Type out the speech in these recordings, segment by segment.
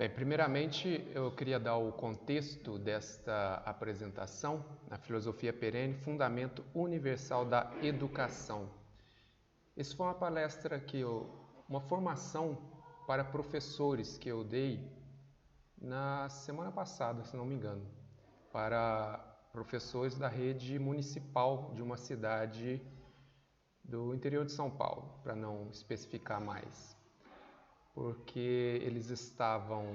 Bem, primeiramente eu queria dar o contexto desta apresentação, a filosofia perene, fundamento universal da educação. Isso foi uma palestra uma formação para professores que eu dei na semana passada, se não me engano, para professores da rede municipal de uma cidade do interior de São Paulo, para não especificar mais. Porque eles estavam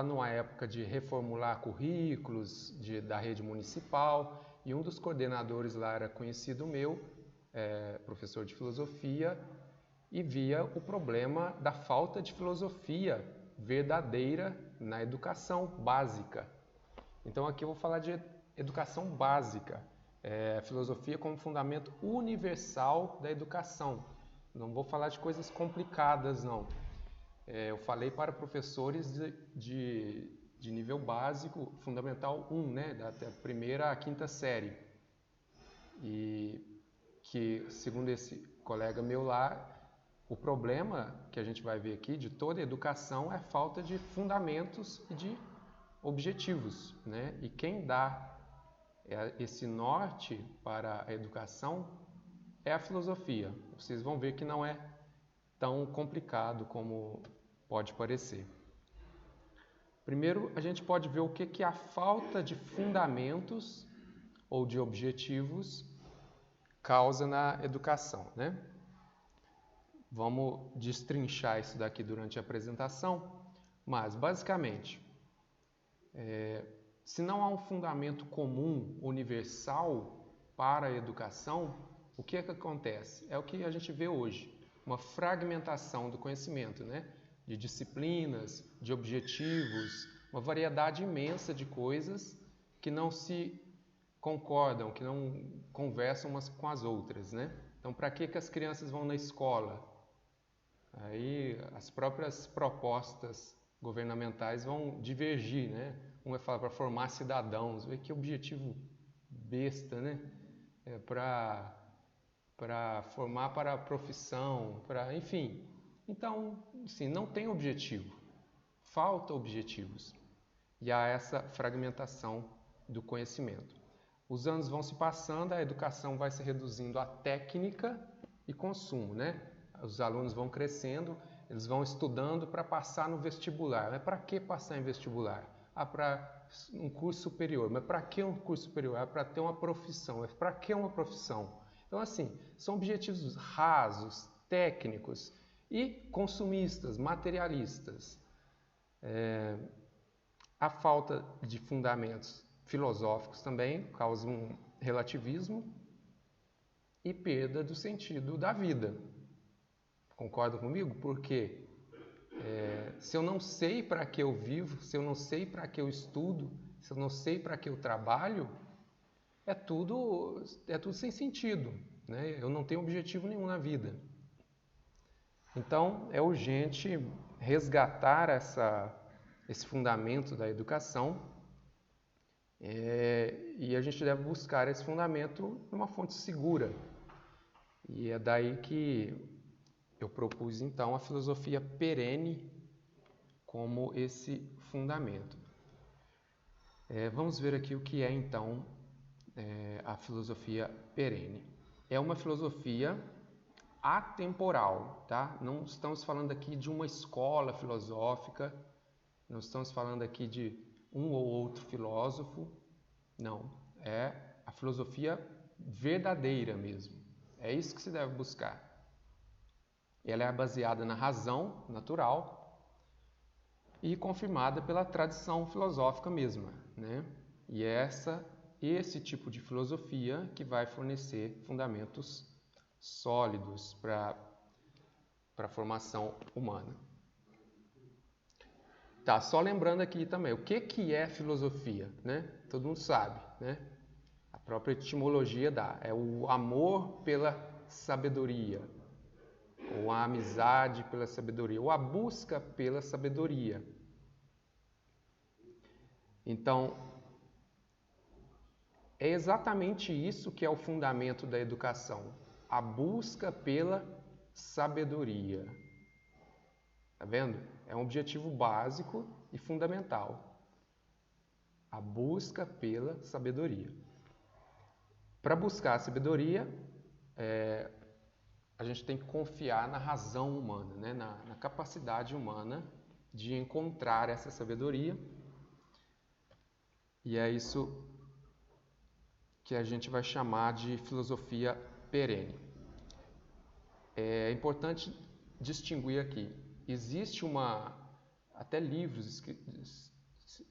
numa época de reformular currículos da rede municipal, e um dos coordenadores lá era conhecido meu, professor de filosofia, e via o problema da falta de filosofia verdadeira na educação básica. Então aqui eu vou falar de educação básica, filosofia como fundamento universal da educação. Não vou falar de coisas complicadas, não. Eu falei para professores de nível básico, fundamental 1, né, da primeira à quinta série. E que, segundo esse colega meu lá, o problema que a gente vai ver aqui de toda a educação é a falta de fundamentos e de objetivos, né? E quem dá esse norte para a educação é a filosofia. Vocês vão ver que não é tão complicado como pode parecer. Primeiro, a gente pode ver o que a falta de fundamentos ou de objetivos causa na educação, né? Vamos destrinchar isso daqui durante a apresentação, mas basicamente, se não há um fundamento comum, universal para a educação, o que acontece? É o que a gente vê hoje, uma fragmentação do conhecimento, né? De disciplinas, de objetivos, uma variedade imensa de coisas que não se concordam, que não conversam umas com as outras, né? Então, para que as crianças vão na escola? Aí as próprias propostas governamentais vão divergir, né? Um vai falar para formar cidadãos, vê que objetivo besta, né? Para formar para a profissão, enfim. Então, assim, não tem objetivo, falta objetivos. E há essa fragmentação do conhecimento. Os anos vão se passando, a educação vai se reduzindo a técnica e consumo, né? Os alunos vão crescendo, eles vão estudando para passar no vestibular. Mas para que passar em vestibular? Para um curso superior. Mas para que um curso superior? Para ter uma profissão. Mas para que uma profissão? Então, assim, são objetivos rasos, técnicos e consumistas, materialistas. A falta de fundamentos filosóficos também causa um relativismo e perda do sentido da vida. Concorda comigo? Porque se eu não sei para que eu vivo, se eu não sei para que eu estudo, se eu não sei para que eu trabalho, é tudo sem sentido, né? Eu não tenho objetivo nenhum na vida. Então, é urgente resgatar esse fundamento da educação e a gente deve buscar esse fundamento numa fonte segura. E é daí que eu propus, então, a filosofia perene como esse fundamento. Vamos ver aqui o que é, então, a filosofia perene. É uma filosofia atemporal, tá? Não estamos falando aqui de uma escola filosófica, não estamos falando aqui de um ou outro filósofo, não. É a filosofia verdadeira mesmo. É isso que se deve buscar. Ela é baseada na razão natural e confirmada pela tradição filosófica mesma, né? E é esse tipo de filosofia que vai fornecer fundamentos sólidos para a formação humana. Tá, só lembrando aqui também, o que é filosofia, né? Todo mundo sabe, né? A própria etimologia é o amor pela sabedoria, ou a amizade pela sabedoria, ou a busca pela sabedoria. Então, é exatamente isso que é o fundamento da educação, a busca pela sabedoria. Tá vendo? É um objetivo básico e fundamental. A busca pela sabedoria. Para buscar a sabedoria, a gente tem que confiar na razão humana, né? na capacidade humana de encontrar essa sabedoria. E é isso que a gente vai chamar de filosofia perene. É importante distinguir aqui. Existe até livros que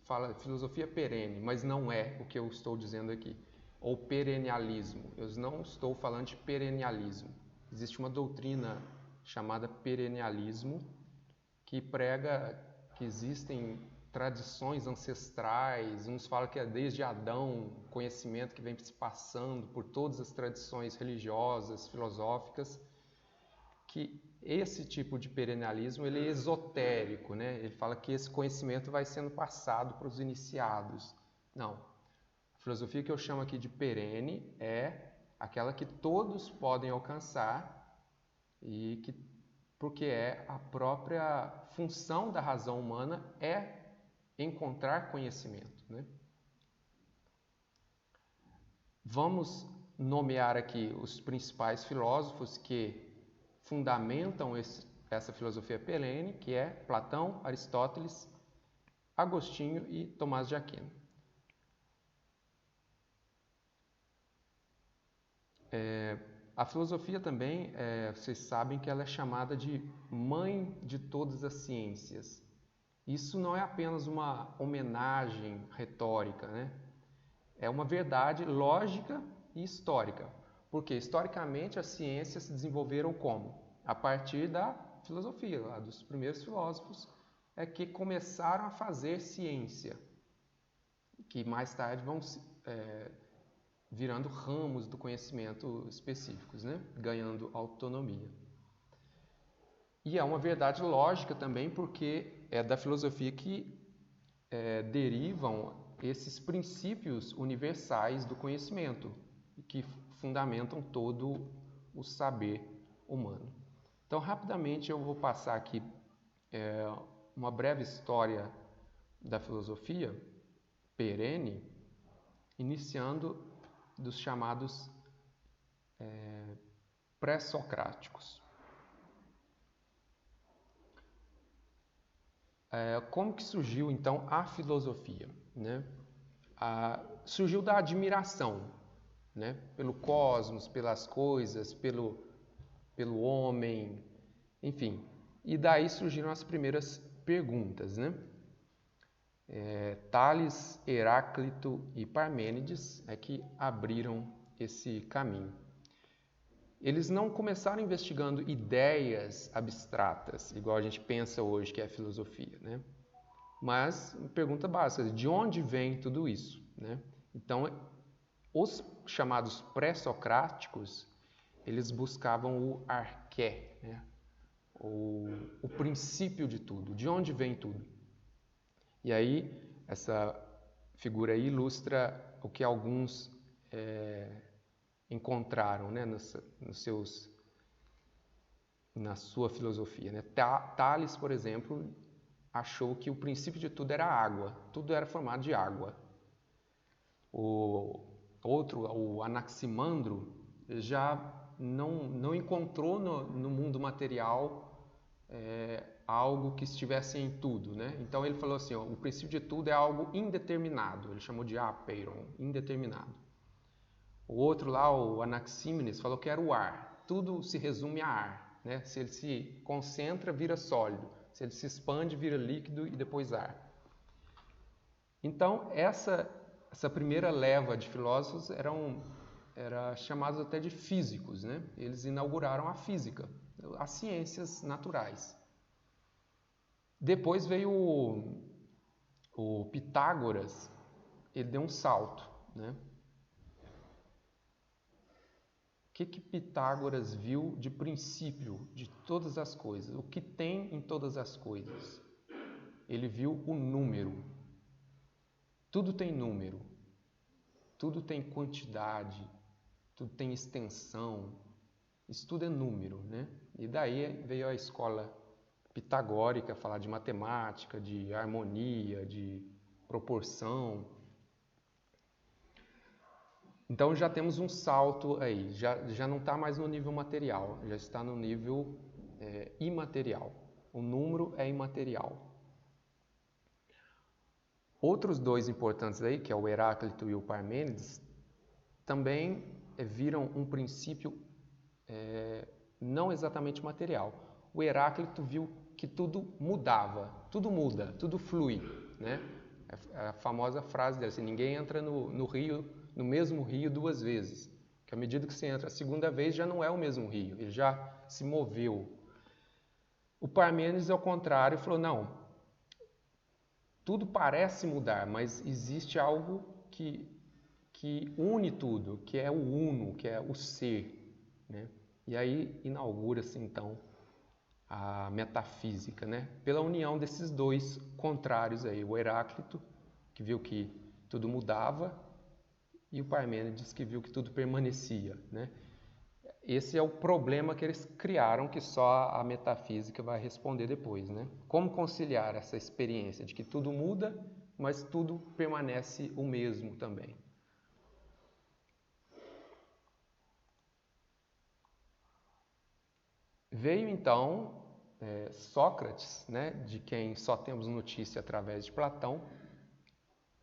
fala filosofia perene, mas não é o que eu estou dizendo aqui. Ou perennialismo. Eu não estou falando de perennialismo. Existe uma doutrina chamada perennialismo que prega que existem tradições ancestrais, uns falam que é desde Adão, conhecimento que vem se passando por todas as tradições religiosas, filosóficas, que esse tipo de perennialismo ele é esotérico, né? Ele fala que esse conhecimento vai sendo passado para os iniciados. Não. A filosofia que eu chamo aqui de perene é aquela que todos podem alcançar e que, porque é a própria função da razão humana é encontrar conhecimento, né? Vamos nomear aqui os principais filósofos que fundamentam essa filosofia perene, que é Platão, Aristóteles, Agostinho e Tomás de Aquino. A filosofia também, vocês sabem que ela é chamada de mãe de todas as ciências. Isso não é apenas uma homenagem retórica, né? É uma verdade lógica e histórica. Porque historicamente as ciências se desenvolveram como? A partir da filosofia, lá dos primeiros filósofos, que começaram a fazer ciência, que mais tarde vão virando ramos do conhecimento específicos, né? Ganhando autonomia. E é uma verdade lógica também, porque é da filosofia que derivam esses princípios universais do conhecimento, que fundamentam todo o saber humano. Então, rapidamente, eu vou passar aqui uma breve história da filosofia perene, iniciando dos chamados pré-socráticos. Como que surgiu, então, a filosofia? Né? Surgiu da admiração, né? Pelo cosmos, pelas coisas, pelo homem, enfim. E daí surgiram as primeiras perguntas, né? Tales, Heráclito e Parmênides que abriram esse caminho. Eles não começaram investigando ideias abstratas, igual a gente pensa hoje que é a filosofia, né? Mas, pergunta básica, de onde vem tudo isso, né? Então, os chamados pré-socráticos, eles buscavam o arqué, né? O princípio de tudo, de onde vem tudo. E aí, essa figura aí ilustra o que alguns encontraram, né, na sua filosofia. Né? Tales, por exemplo, achou que o princípio de tudo era água, tudo era formado de água. O Anaximandro, já não encontrou no mundo material algo que estivesse em tudo, né? Então ele falou assim, o princípio de tudo é algo indeterminado, ele chamou de apeiron, indeterminado. O outro lá, o Anaxímenes, falou que era o ar, tudo se resume a ar, né? Se ele se concentra, vira sólido, se ele se expande, vira líquido e depois ar. Então essa primeira leva de filósofos era chamados até de físicos, né? Eles inauguraram a física, as ciências naturais. Depois veio o Pitágoras, ele deu um salto, né? O que Pitágoras viu de princípio de todas as coisas? O que tem em todas as coisas? Ele viu o número. Tudo tem número. Tudo tem quantidade. Tudo tem extensão. Isso tudo é número, né? E daí veio a escola pitagórica, falar de matemática, de harmonia, de proporção. Então já temos um salto aí, já não está mais no nível material, já está no nível imaterial. O número é imaterial. Outros dois importantes aí, que é o Heráclito e o Parmênides, também viram um princípio não exatamente material. O Heráclito viu que tudo mudava, tudo muda, tudo flui, né? A famosa frase dele, assim, ninguém entra no mesmo rio duas vezes. Que à medida que você entra a segunda vez, já não é o mesmo rio, ele já se moveu. O Parmênides, ao contrário, falou, não, tudo parece mudar, mas existe algo que une tudo, que é o uno, que é o ser, né? E aí inaugura-se então a metafísica, né? Pela união desses dois contrários aí, o Heráclito, que viu que tudo mudava, e o Parmênides, que viu que tudo permanecia, né? Esse é o problema que eles criaram, que só a metafísica vai responder depois, né? Como conciliar essa experiência de que tudo muda, mas tudo permanece o mesmo também. Veio então Sócrates, né, de quem só temos notícia através de Platão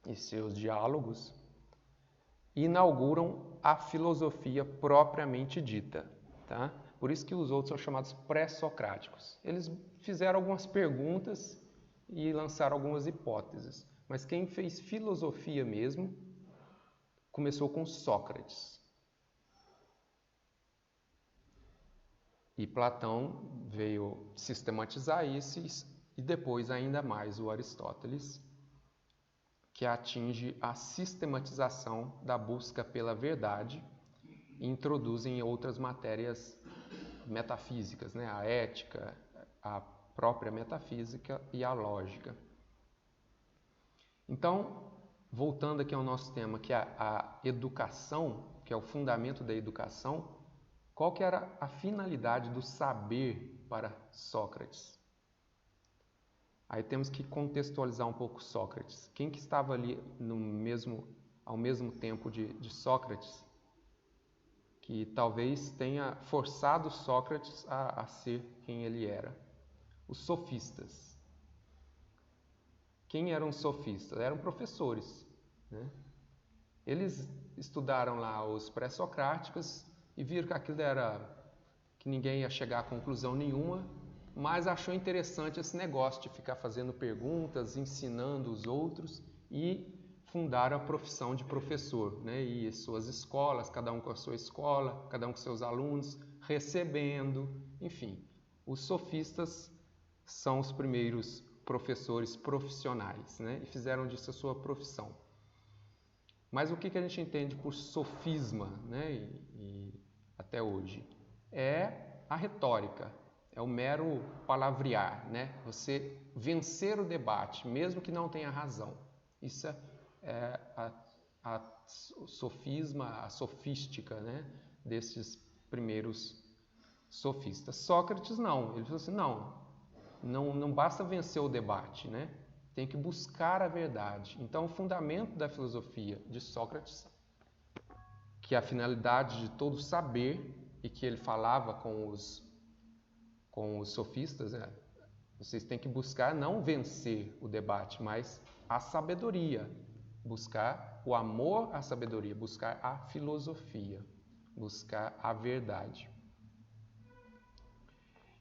e seus diálogos, e inauguram a filosofia propriamente dita. Tá? Por isso que os outros são chamados pré-socráticos. Eles fizeram algumas perguntas e lançaram algumas hipóteses, mas quem fez filosofia mesmo começou com Sócrates. E Platão veio sistematizar isso e depois ainda mais o Aristóteles, que atinge a sistematização da busca pela verdade e introduz em outras matérias metafísicas, né? A ética, a própria metafísica e a lógica. Então, voltando aqui ao nosso tema, que é a educação, que é o fundamento da educação, qual que era a finalidade do saber para Sócrates? Aí temos que contextualizar um pouco Sócrates. Quem que estava ali ao mesmo tempo de Sócrates, que talvez tenha forçado Sócrates a ser quem ele era? Os sofistas. Quem eram os sofistas? Eram professores, né? Eles estudaram lá os pré-socráticos e viram que aquilo que ninguém ia chegar a conclusão nenhuma, mas achou interessante esse negócio de ficar fazendo perguntas, ensinando os outros, e fundaram a profissão de professor, né? E suas escolas, cada um com a sua escola, cada um com seus alunos, recebendo, enfim. Os sofistas são os primeiros professores profissionais, né? E fizeram disso a sua profissão. Mas o que a gente entende por sofisma, né? E até hoje? É a retórica, é o mero palavrear, né? Você vencer o debate, mesmo que não tenha razão. Isso é a sofisma, a sofística, né? Desses primeiros sofistas. Sócrates não, ele falou assim, não basta vencer o debate, né? Tem que buscar a verdade. Então, o fundamento da filosofia de Sócrates, que é a finalidade de todo saber, e que ele falava com os sofistas, né? Vocês têm que buscar não vencer o debate, mas a sabedoria, buscar o amor à sabedoria, buscar a filosofia, buscar a verdade.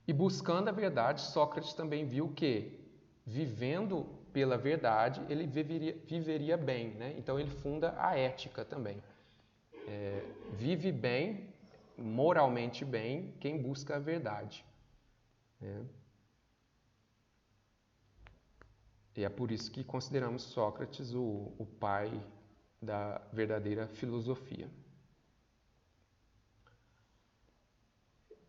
E buscando a verdade, Sócrates também viu que, vivendo pela verdade, ele viveria bem, né? Então ele funda a ética também. Vive bem, moralmente bem, quem busca a verdade. E é por isso que consideramos Sócrates o pai da verdadeira filosofia.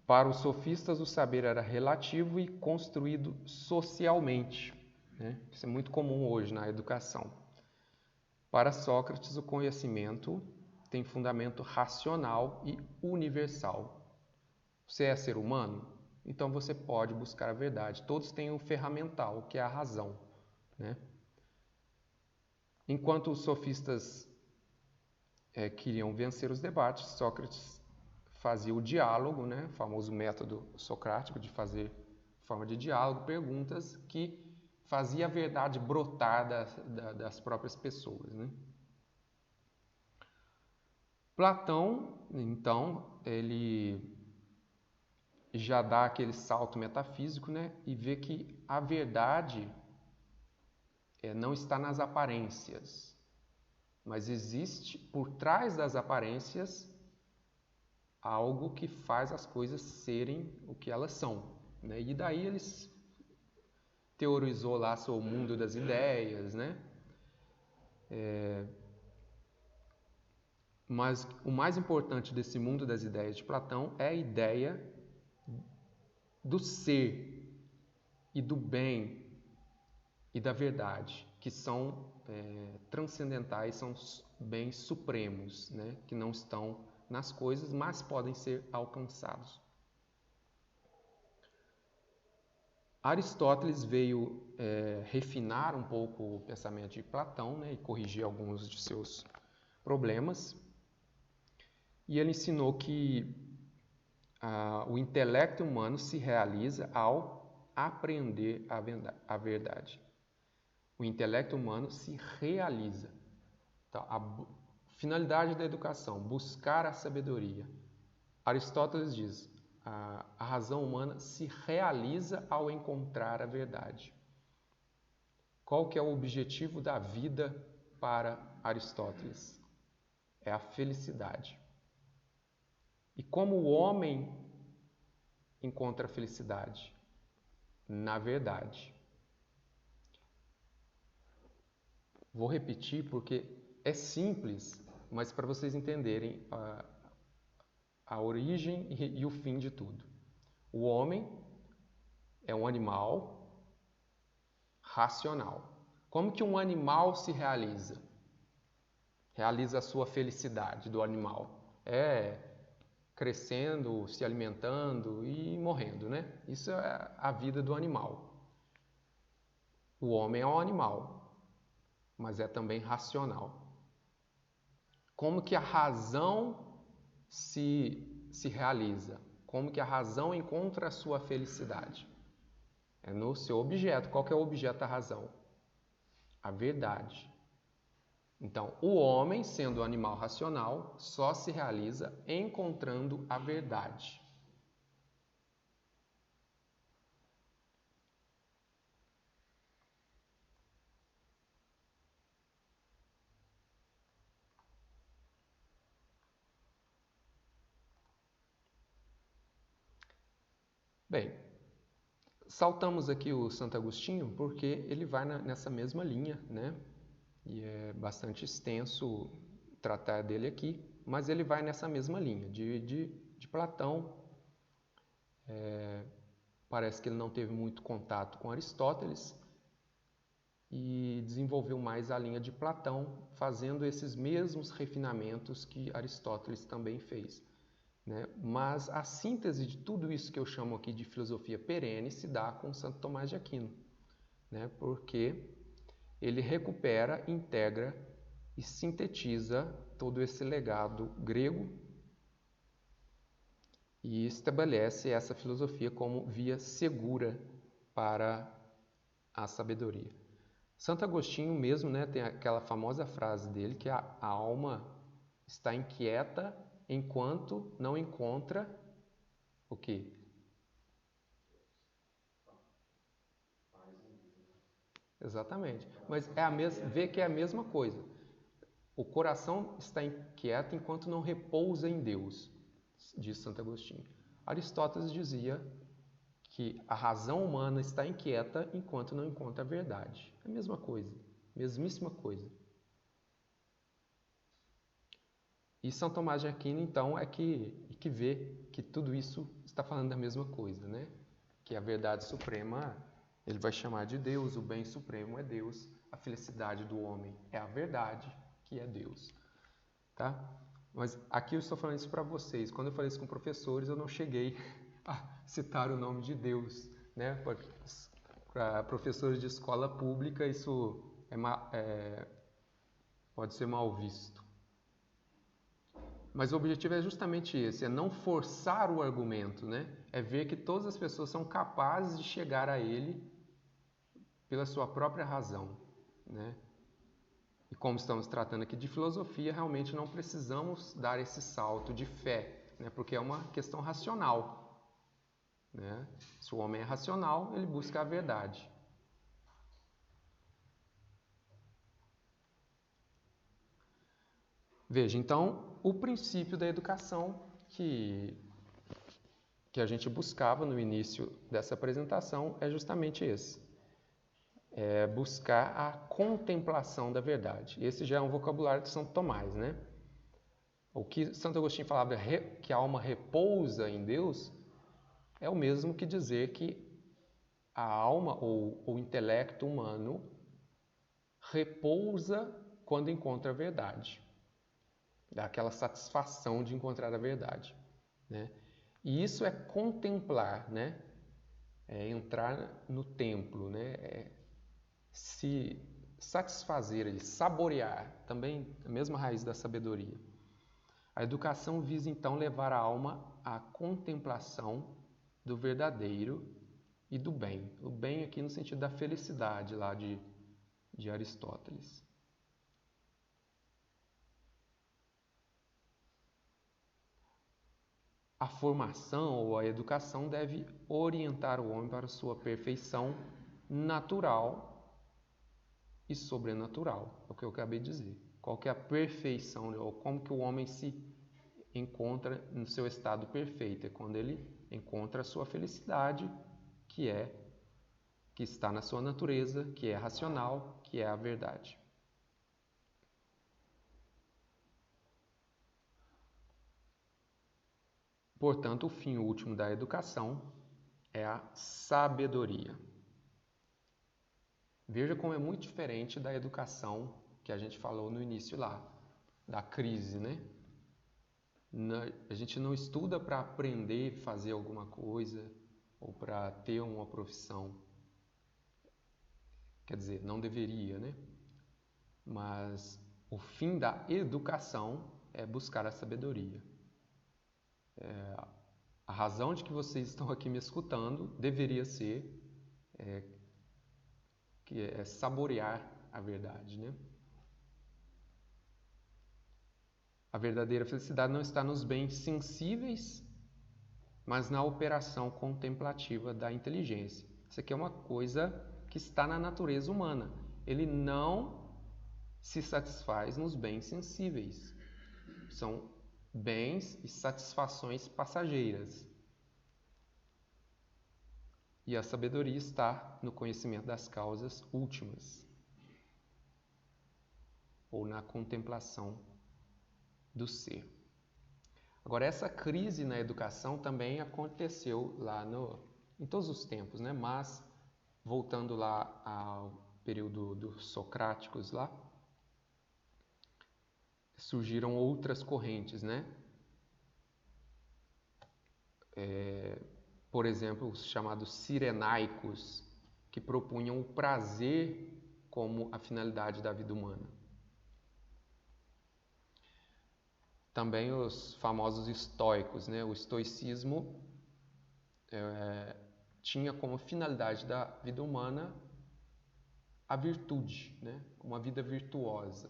Para os sofistas, o saber era relativo e construído socialmente, né? Isso é muito comum hoje na educação. Para Sócrates, o conhecimento tem fundamento racional e universal. Você é ser humano? então você pode buscar a verdade. Todos têm o ferramental, que é a razão, né? Enquanto os sofistas queriam vencer os debates, Sócrates fazia o diálogo, né? O famoso método socrático de fazer forma de diálogo, perguntas que fazia a verdade brotar das próprias pessoas, né? Platão, então, ele já dá aquele salto metafísico, né? E vê que a verdade não está nas aparências, mas existe por trás das aparências algo que faz as coisas serem o que elas são, né? E daí eles teorizou lá sobre o mundo das ideias, né? Mas o mais importante desse mundo das ideias de Platão é a ideia do ser e do bem e da verdade, que são transcendentais, são bens supremos, né? Que não estão nas coisas, mas podem ser alcançados. Aristóteles veio refinar um pouco o pensamento de Platão, né? E corrigir alguns de seus problemas. E ele ensinou que o intelecto humano se realiza ao aprender a verdade. O intelecto humano se realiza. Então, a finalidade da educação, buscar a sabedoria. Aristóteles diz, a razão humana se realiza ao encontrar a verdade. Qual que é o objetivo da vida para Aristóteles? É a felicidade. E como o homem encontra a felicidade? Na verdade. Vou repetir porque é simples, mas para vocês entenderem a origem e o fim de tudo. O homem é um animal racional. Como que um animal se realiza? Realiza a sua felicidade do animal. Crescendo, se alimentando e morrendo, né? Isso é a vida do animal. O homem é um animal, mas é também racional. Como que a razão se realiza? Como que a razão encontra a sua felicidade? É no seu objeto. Qual que é o objeto da razão? A verdade. Então, o homem, sendo um animal racional, só se realiza encontrando a verdade. Bem, saltamos aqui o Santo Agostinho porque ele vai nessa mesma linha, né? E é bastante extenso tratar dele aqui, mas ele vai nessa mesma linha de Platão. Parece que ele não teve muito contato com Aristóteles e desenvolveu mais a linha de Platão, fazendo esses mesmos refinamentos que Aristóteles também fez, né? Mas a síntese de tudo isso que eu chamo aqui de filosofia perene se dá com Santo Tomás de Aquino, né? Porque ele recupera, integra e sintetiza todo esse legado grego e estabelece essa filosofia como via segura para a sabedoria. Santo Agostinho mesmo, né, tem aquela famosa frase dele que a alma está inquieta enquanto não encontra o quê? Exatamente. Mas vê que é a mesma coisa. O coração está inquieto enquanto não repousa em Deus, diz Santo Agostinho. Aristóteles dizia que a razão humana está inquieta enquanto não encontra a verdade. É a mesma coisa, mesmíssima coisa. E São Tomás de Aquino, então, é que vê que tudo isso está falando da mesma coisa, né? Que a verdade suprema, ele vai chamar de Deus, o bem supremo é Deus, a felicidade do homem é a verdade, que é Deus, tá? Mas aqui eu estou falando isso para vocês. Quando eu falei isso com professores, eu não cheguei citar o nome de Deus, né? Para professores de escola pública isso pode ser mal visto. Mas o objetivo é justamente esse, é não forçar o argumento, né? É ver que todas as pessoas são capazes de chegar a ele pela sua própria razão, né? E como estamos tratando aqui de filosofia, realmente não precisamos dar esse salto de fé, né? Porque é uma questão racional, né? Se o homem é racional, ele busca a verdade. Veja, então, o princípio da educação que a gente buscava no início dessa apresentação é justamente esse. É buscar a contemplação da verdade. Esse já é um vocabulário de Santo Tomás, né? O que Santo Agostinho falava que a alma repousa em Deus é o mesmo que dizer que a alma ou o intelecto humano repousa quando encontra a verdade. Dá aquela satisfação de encontrar a verdade, né? E isso é contemplar, né? É entrar no templo, né? É se satisfazer, saborear, também a mesma raiz da sabedoria. A educação visa então levar a alma à contemplação do verdadeiro e do bem. O bem aqui no sentido da felicidade lá de Aristóteles. A formação ou a educação deve orientar o homem para a sua perfeição natural e sobrenatural. É o que eu acabei de dizer. Qual que é a perfeição, ou como que o homem se encontra no seu estado perfeito? É quando ele encontra a sua felicidade, que está na sua natureza, que é racional, que é a verdade. Portanto, o fim último da educação é a sabedoria. Veja como é muito diferente da educação que a gente falou no início lá, da crise, né? A gente não estuda para aprender a fazer alguma coisa ou para ter uma profissão. Quer dizer, não deveria, né? Mas o fim da educação é buscar a sabedoria. A razão de que vocês estão aqui me escutando deveria ser que é saborear a verdade, né? A verdadeira felicidade não está nos bens sensíveis, mas na operação contemplativa da inteligência. Isso aqui é uma coisa que está na natureza humana. Ele não se satisfaz nos bens sensíveis. São bens e satisfações passageiras. E a sabedoria está no conhecimento das causas últimas, ou na contemplação do ser. Agora, essa crise na educação também aconteceu lá em todos os tempos, né? Mas, voltando lá ao período dos socráticos lá, surgiram outras correntes, né? Por exemplo, os chamados cirenaicos, que propunham o prazer como a finalidade da vida humana. Também os famosos estoicos, né? O estoicismo tinha como finalidade da vida humana a virtude, né? Uma vida virtuosa.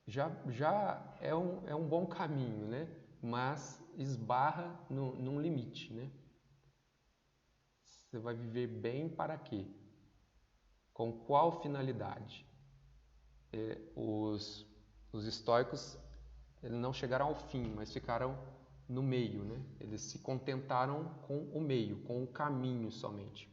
Já é um bom caminho, né? Mas esbarra num limite, né? Você vai viver bem para quê? Com qual finalidade? Os estoicos eles não chegaram ao fim, mas ficaram no meio, né? Eles se contentaram com o meio, com o caminho somente.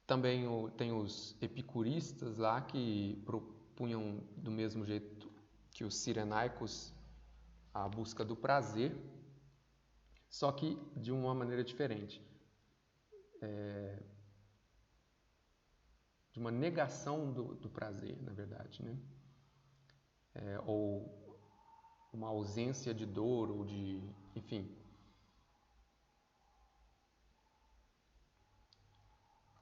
Também tem os epicuristas lá que propunham do mesmo jeito que os cirenaicos a busca do prazer, só que de uma maneira diferente. De uma negação do prazer, na verdade, né? Ou uma ausência de dor ou de, enfim.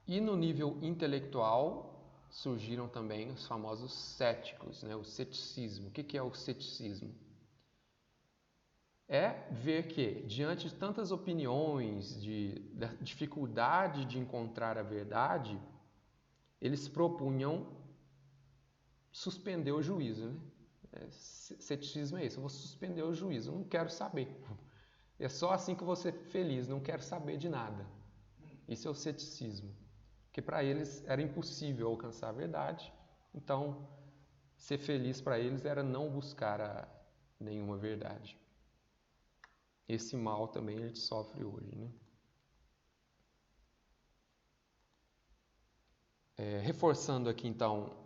E no nível intelectual surgiram também os famosos céticos, né? O ceticismo. O que é o ceticismo? É ver que, diante de tantas opiniões, da dificuldade de encontrar a verdade, eles propunham suspender o juízo, né? Ceticismo é isso, eu vou suspender o juízo, eu não quero saber. É só assim que eu vou ser feliz, não quero saber de nada. Isso é o ceticismo. Porque para eles era impossível alcançar a verdade, então ser feliz para eles era não buscar nenhuma verdade. Esse mal também a gente sofre hoje, né? Reforçando aqui então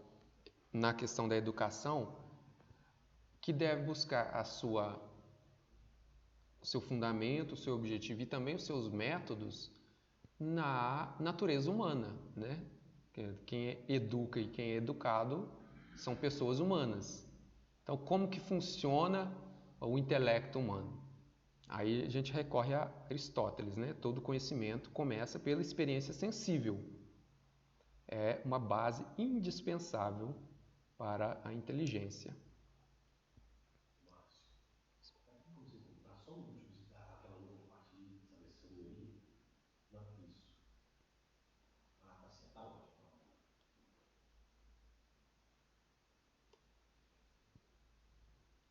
na questão da educação, que deve buscar o seu fundamento, o seu objetivo e também os seus métodos na natureza humana, né? Quem educa e quem é educado são pessoas humanas. Então, como que funciona o intelecto humano? Aí a gente recorre a Aristóteles, né? Todo conhecimento começa pela experiência sensível. É uma base indispensável para a inteligência.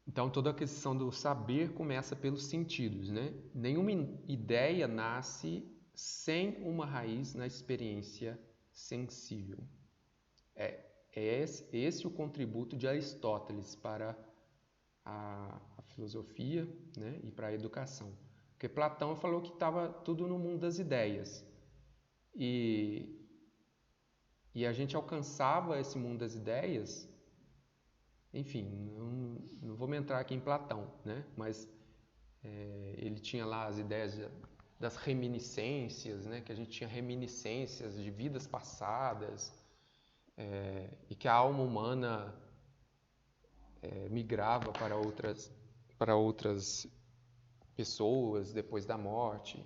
Então, toda a questão do saber começa pelos sentidos, né? Nenhuma ideia nasce sem uma raiz na experiência sensível. É esse o contributo de Aristóteles para a filosofia, né? E para a educação. Porque Platão falou que estava tudo no mundo das ideias. E a gente alcançava esse mundo das ideias, enfim, não vou me entrar aqui em Platão, né? Mas ele tinha lá as ideias das reminiscências, né? Que a gente tinha reminiscências de vidas passadas, e que a alma humana migrava para outras pessoas depois da morte.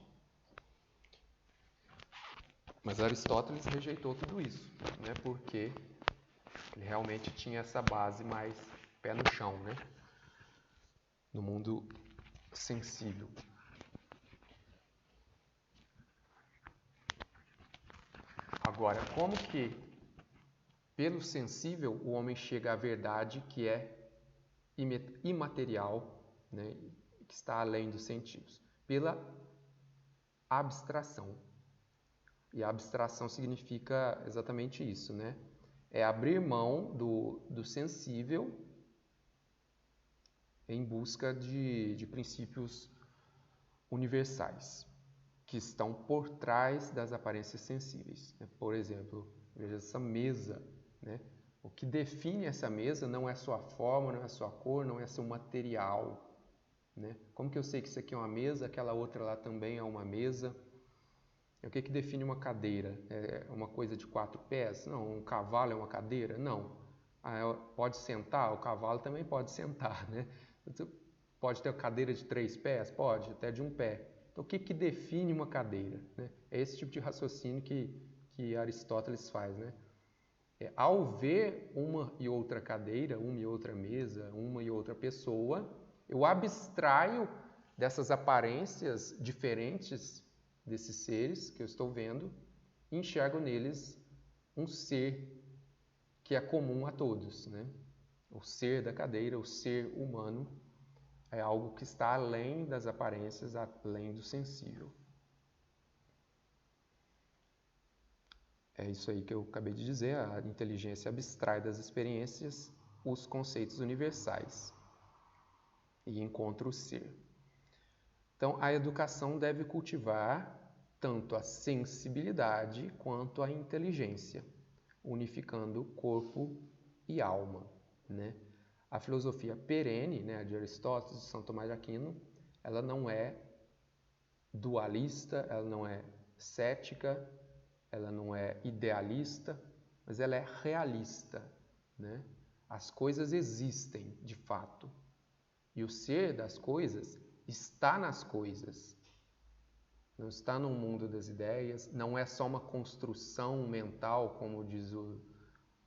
Mas Aristóteles rejeitou tudo isso, né? Porque ele realmente tinha essa base mais pé no chão, né? No mundo sensível. Agora, como que pelo sensível o homem chega à verdade que é imaterial, né? Que está além dos sentidos? Pela abstração. E a abstração significa exatamente isso, né? É abrir mão do sensível em busca de princípios universais que estão por trás das aparências sensíveis. Por exemplo, veja essa mesa, né? O que define essa mesa não é sua forma, não é sua cor, não é seu material, né? Como que eu sei que isso aqui é uma mesa, aquela outra lá também é uma mesa? O que define uma cadeira? É uma coisa de 4 pés? Não. Um cavalo é uma cadeira? Não. Pode sentar? O cavalo também pode sentar, né? Pode ter uma cadeira de 3 pés? Pode, até de 1 pé. Então, o que define uma cadeira? Né? É esse tipo de raciocínio que Aristóteles faz, né? Ao ver uma e outra cadeira, uma e outra mesa, uma e outra pessoa, eu abstraio dessas aparências diferentes desses seres que eu estou vendo e enxergo neles um ser que é comum a todos, né? O ser da cadeira, o ser humano, é algo que está além das aparências, além do sensível. É isso aí que eu acabei de dizer, a inteligência abstrai das experiências os conceitos universais e encontra o ser. Então, a educação deve cultivar tanto a sensibilidade quanto a inteligência, unificando corpo e alma, né? A filosofia perene, né, de Aristóteles, de São Tomás de Aquino, ela não é dualista, ela não é cética, ela não é idealista, mas ela é realista, né? As coisas existem, de fato, E o ser das coisas está nas coisas. Não está no mundo das ideias, não é só uma construção mental, como diz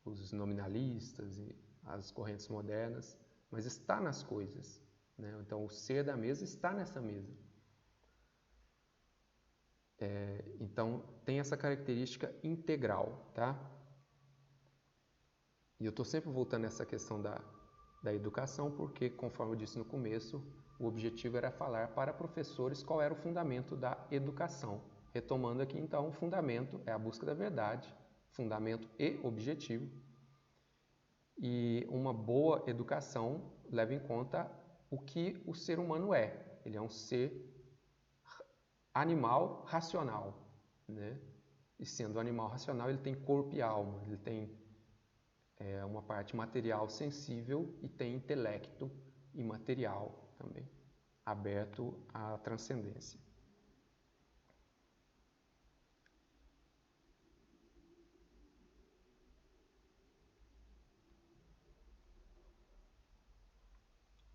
os nominalistas e as correntes modernas, mas está nas coisas, né? Então, o ser da mesa está nessa mesa. Então, tem essa característica integral, tá? E eu estou sempre voltando nessa questão da educação, porque, conforme eu disse no começo, o objetivo era falar para professores qual era o fundamento da educação. Retomando aqui, então, o fundamento é a busca da verdade, fundamento e objetivo. E uma boa educação leva em conta o que o ser humano é. Ele é um ser animal racional, né? E sendo animal racional, ele tem corpo e alma, ele tem uma parte material sensível e tem intelecto imaterial também, aberto à transcendência.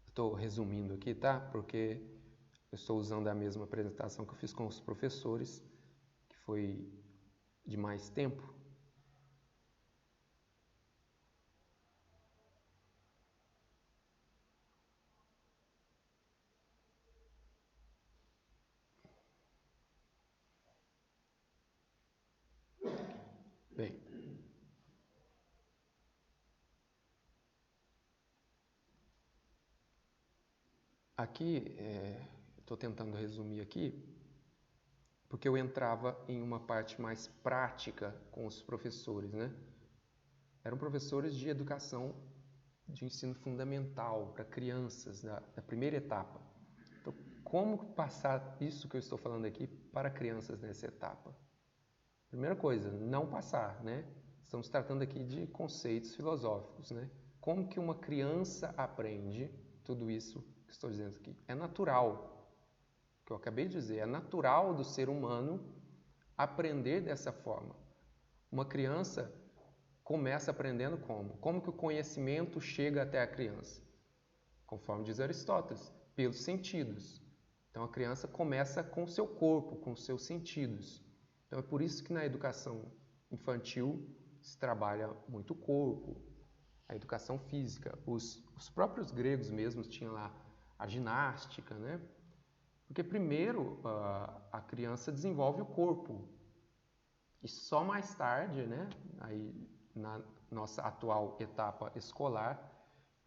Estou resumindo aqui, tá? Porque eu estou usando a mesma apresentação que eu fiz com os professores, que foi de mais tempo. Bem, aqui, estou tentando resumir aqui, porque eu entrava em uma parte mais prática com os professores, né? Eram professores de educação de ensino fundamental para crianças da primeira etapa. Então, como passar isso que eu estou falando aqui para crianças nessa etapa? Primeira coisa, não passar, né? Estamos tratando aqui de conceitos filosóficos, né? Como que uma criança aprende tudo isso que estou dizendo aqui? É natural, que eu acabei de dizer, é natural do ser humano aprender dessa forma. Uma criança começa aprendendo como? Como que o conhecimento chega até a criança? Conforme diz Aristóteles, pelos sentidos. Então a criança começa com o seu corpo, com os seus sentidos. Então é por isso que na educação infantil se trabalha muito o corpo, a educação física. Os próprios gregos mesmos tinham lá a ginástica, né? Porque primeiro a criança desenvolve o corpo e só mais tarde, né? Aí na nossa atual etapa escolar,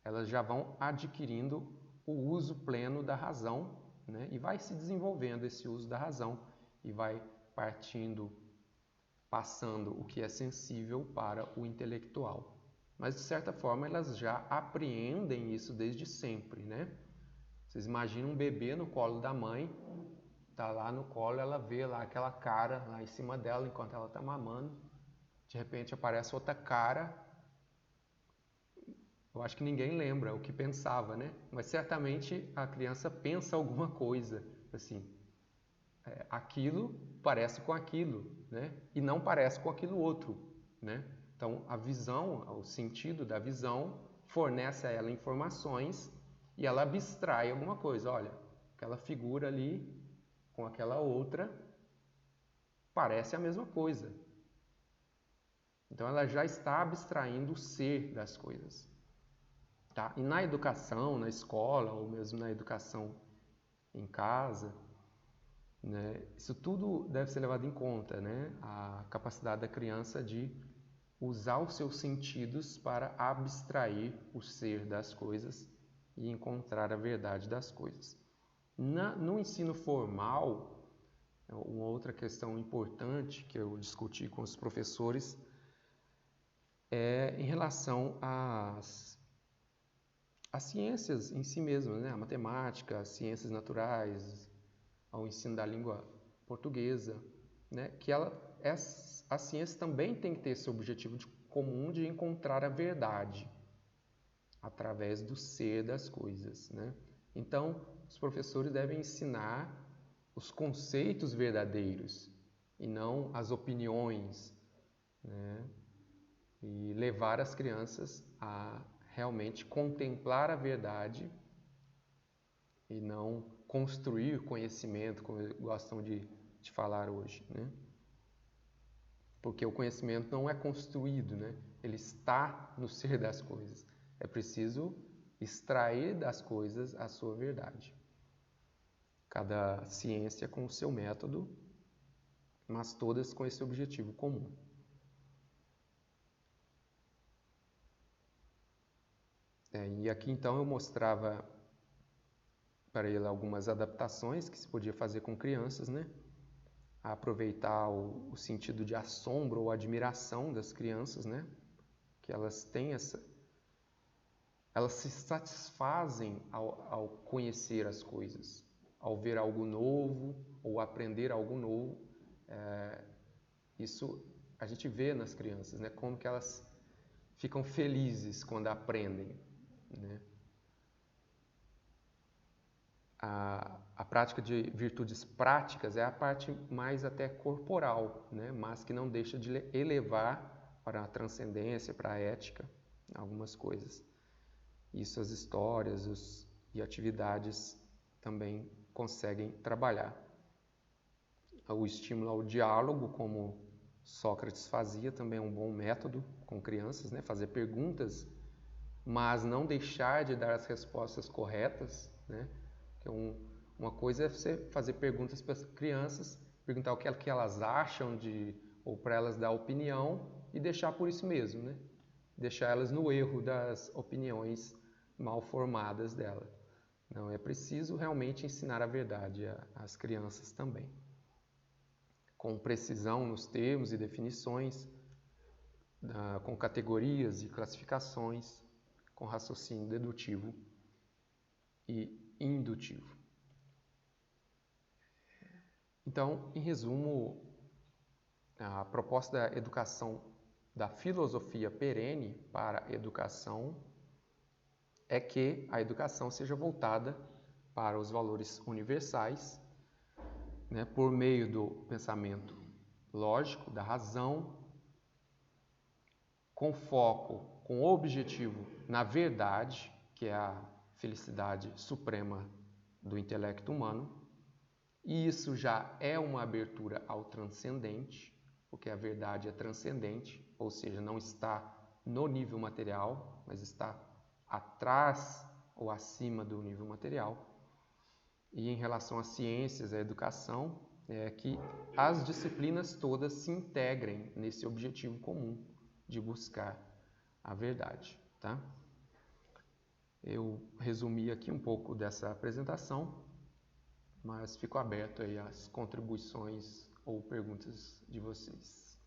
elas já vão adquirindo o uso pleno da razão, né? E vai se desenvolvendo esse uso da razão e vai passando o que é sensível para o intelectual. Mas, de certa forma, elas já apreendem isso desde sempre, né? Vocês imaginam um bebê no colo da mãe, tá lá no colo, ela vê lá aquela cara lá em cima dela enquanto ela está mamando. De repente aparece outra cara. Eu acho que ninguém lembra o que pensava, né? Mas certamente a criança pensa alguma coisa, assim, aquilo parece com aquilo, né? E não parece com aquilo outro, né? Então a visão, o sentido da visão fornece a ela informações e ela abstrai alguma coisa. Olha, aquela figura ali com aquela outra parece a mesma coisa. Então ela já está abstraindo o ser das coisas. Tá? E na educação, na escola, ou mesmo na educação em casa, né, isso tudo deve ser levado em conta, né? A capacidade da criança de usar os seus sentidos para abstrair o ser das coisas e encontrar a verdade das coisas. No ensino formal, uma outra questão importante que eu discuti com os professores é em relação às ciências em si mesmas, né? A matemática, as ciências naturais, ao ensino da língua portuguesa, né? Que a ciência também tem que ter esse objetivo comum de encontrar a verdade através do ser das coisas, né? Então, os professores devem ensinar os conceitos verdadeiros e não as opiniões, né? E levar as crianças a realmente contemplar a verdade e não construir conhecimento, como gostam de falar hoje, né? Porque o conhecimento não é construído, né? Ele está no ser das coisas. É preciso extrair das coisas a sua verdade. Cada ciência com o seu método, mas todas com esse objetivo comum. E aqui então eu mostrava para ele algumas adaptações que se podia fazer com crianças, né? A aproveitar o sentido de assombro ou admiração das crianças, né? Que elas têm elas se satisfazem ao conhecer as coisas, ao ver algo novo ou aprender algo novo. Isso a gente vê nas crianças, né? Como que elas ficam felizes quando aprendem, né? A prática de virtudes práticas é a parte mais até corporal, né? Mas que não deixa de elevar para a transcendência, para a ética, algumas coisas. Isso as histórias e atividades também conseguem trabalhar. O estímulo ao diálogo, como Sócrates fazia, também é um bom método com crianças, né? Fazer perguntas, mas não deixar de dar as respostas corretas, né? Uma coisa é você fazer perguntas para as crianças, perguntar o que elas acham ou para elas dar opinião e deixar por isso mesmo, né? Deixar elas no erro das opiniões mal formadas dela. Não, é preciso realmente ensinar a verdade às crianças também. Com precisão nos termos e definições, com categorias e classificações, com raciocínio dedutivo e indutivo. Então, em resumo, a proposta da educação, da filosofia perene para a educação é que a educação seja voltada para os valores universais, né, por meio do pensamento lógico, da razão, com foco, com objetivo na verdade, que é a felicidade suprema do intelecto humano. E isso já é uma abertura ao transcendente, porque a verdade é transcendente, ou seja, não está no nível material, mas está atrás ou acima do nível material. E em relação às ciências, à educação, é que as disciplinas todas se integrem nesse objetivo comum de buscar a verdade, tá? Eu resumi aqui um pouco dessa apresentação, mas fico aberto aí às contribuições ou perguntas de vocês.